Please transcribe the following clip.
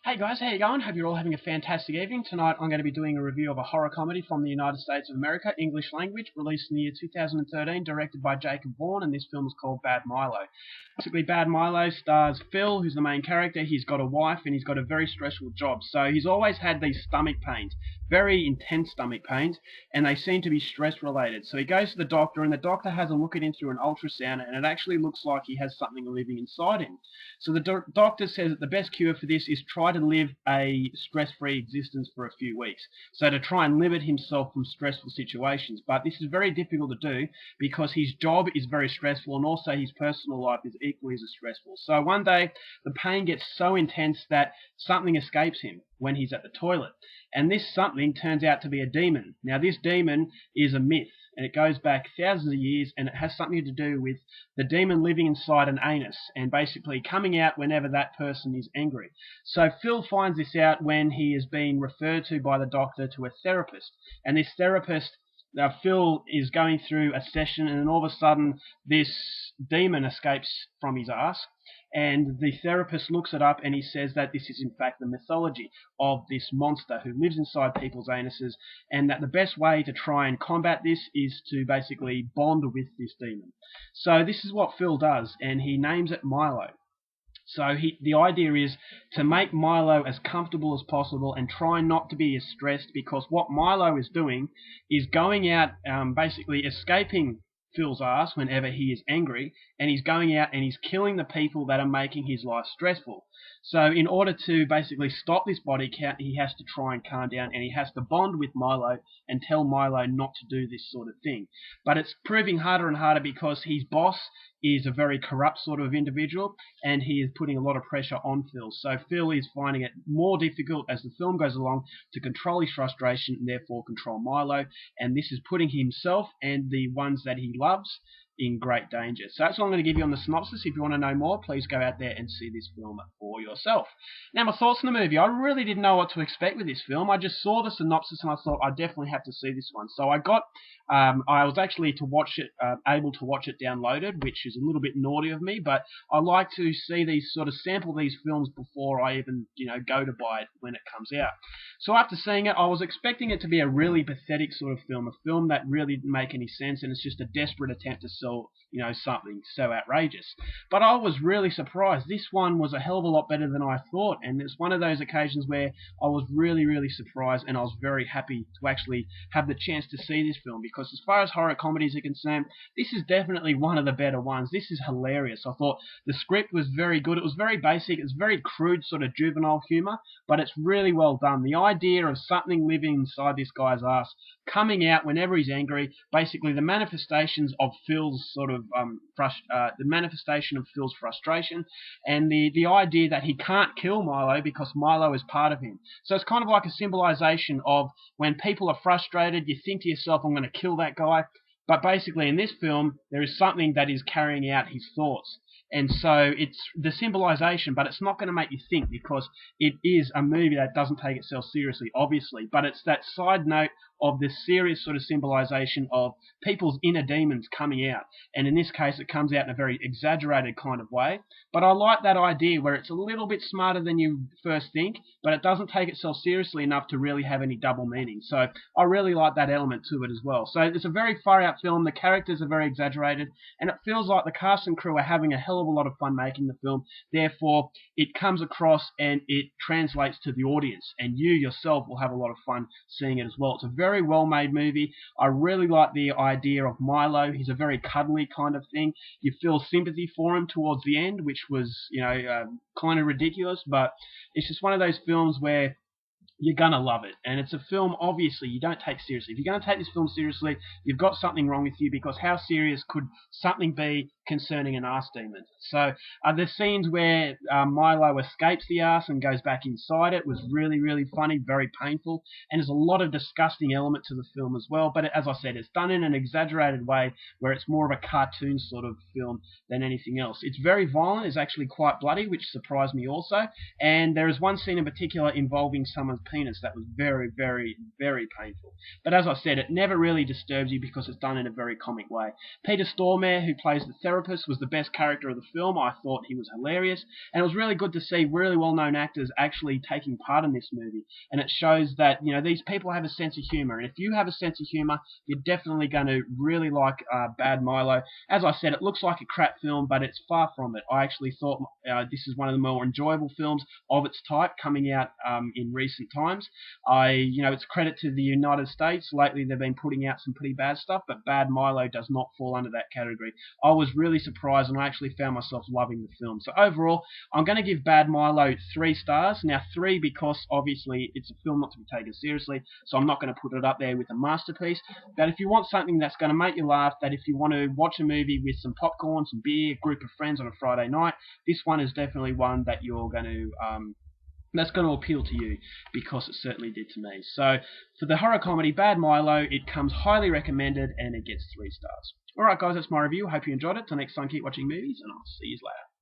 Hey guys, how you going? Hope you're all having a fantastic evening. Tonight I'm going to be doing a review of a horror comedy from the United States of America, English language, released in the year 2013, directed by Jacob Vaughan, and this film is called Bad Milo. Basically, Bad Milo stars Phil, who's the main character. He's got a wife and he's got a very stressful job. So he's always had these stomach pains, very intense stomach pains, and they seem to be stress related. So he goes to the doctor and the doctor has a look at him through an ultrasound and it actually looks like he has something living inside him. So the doctor says that the best cure for this is try to live a stress-free existence for a few weeks. So to try and limit himself from stressful situations. But this is very difficult to do because his job is very stressful and also his personal life is equally as stressful. So one day the pain gets so intense that something escapes him when he's at the toilet. And this something turns out to be a demon. Now this demon is a myth, and it goes back thousands of years, and it has something to do with the demon living inside an anus and basically coming out whenever that person is angry. So Phil finds this out when he is being referred to by the doctor to a therapist, and this therapist, Phil is going through a session, and then all of a sudden this demon escapes from his ass, and the therapist looks it up and he says that this is in fact the mythology of this monster who lives inside people's anuses, and that the best way to try and combat this is to basically bond with this demon. So this is what Phil does, and he names it Milo. So the idea is to make Milo as comfortable as possible and try not to be as stressed, because what Milo is doing is going out, basically escaping Phil's ass whenever he is angry, and he's going out and he's killing the people that are making his life stressful. So in order to basically stop this body count, he has to try and calm down, and he has to bond with Milo and tell Milo not to do this sort of thing. But it's proving harder and harder because his boss is a very corrupt sort of individual, and he is putting a lot of pressure on Phil. So Phil is finding it more difficult as the film goes along to control his frustration and therefore control Milo, and this is putting himself and the ones that he loves in great danger. So that's all I'm going to give you on the synopsis. If you want to know more, please go out there and see this film for yourself. Now, my thoughts on the movie. I really didn't know what to expect with this film. I just saw the synopsis and I thought I definitely have to see this one. So I was actually able to watch it downloaded, which is a little bit naughty of me, but I like to see these sample these films before I even go to buy it when it comes out. So after seeing it, I was expecting it to be a really pathetic sort of film, a film that really didn't make any sense, and it's just a desperate attempt to sell something so outrageous. But I was really surprised. This one was a hell of a lot better than I thought, and it's one of those occasions where I was really, really surprised, and I was very happy to actually have the chance to see this film, because as far as horror comedies are concerned, this is definitely one of the better ones. This is hilarious. I thought the script was very good. It was very basic. It's very crude sort of juvenile humor, but it's really well done. The idea of something living inside this guy's ass, coming out whenever he's angry, basically the manifestations of Phil's the manifestation of Phil's frustration, and the idea that he can't kill Milo because Milo is part of him. So it's kind of like a symbolization of when people are frustrated, you think to yourself, I'm going to kill that guy. But basically in this film, there is something that is carrying out his thoughts. And so it's the symbolization, but it's not going to make you think, because it is a movie that doesn't take itself seriously, obviously. But it's that side note of this serious sort of symbolization of people's inner demons coming out. And in this case, it comes out in a very exaggerated kind of way. But I like that idea where it's a little bit smarter than you first think, but it doesn't take itself seriously enough to really have any double meaning. So I really like that element to it as well. So it's a very far out film. The characters are very exaggerated, and it feels like the cast and crew are having a hell of a lot of fun making the film. Therefore, it comes across and it translates to the audience, and you yourself will have a lot of fun seeing it as well. It's a very well made movie. I really like the idea of Milo. He's a very cuddly kind of thing. You feel sympathy for him towards the end, which was kind of ridiculous, but it's just one of those films where you're going to love it. And it's a film, obviously, you don't take seriously. If you're going to take this film seriously, you've got something wrong with you, because how serious could something be concerning an arse demon? So the scenes where Milo escapes the arse and goes back inside it was really, really funny, very painful, and there's a lot of disgusting element to the film as well. But as I said, it's done in an exaggerated way where it's more of a cartoon sort of film than anything else. It's very violent. It's actually quite bloody, which surprised me also. And there is one scene in particular involving someone's penis that was very, very, very painful. But as I said, it never really disturbs you because it's done in a very comic way. Peter Stormare, who plays the therapist, was the best character of the film. I thought he was hilarious, and it was really good to see really well-known actors actually taking part in this movie. And it shows that, you know, these people have a sense of humor, and if you have a sense of humor, you're definitely going to really like Bad Milo. As I said, it looks like a crap film, but it's far from it. I actually thought this is one of the more enjoyable films of its type coming out in recent times. It's credit to the United States. Lately, they've been putting out some pretty bad stuff, but Bad Milo does not fall under that category. I was really surprised, and I actually found myself loving the film. So overall, I'm going to give Bad Milo 3 stars. Now, 3 because obviously it's a film not to be taken seriously, so I'm not going to put it up there with a masterpiece. But if you want something that's going to make you laugh, that if you want to watch a movie with some popcorn, some beer, a group of friends on a Friday night, this one is definitely one that you're going to that's going to appeal to you, because it certainly did to me. So for the horror comedy Bad Milo, it comes highly recommended, and it gets 3 stars. Alright guys, that's my review. Hope you enjoyed it. Till next time, keep watching movies, and I'll see you later.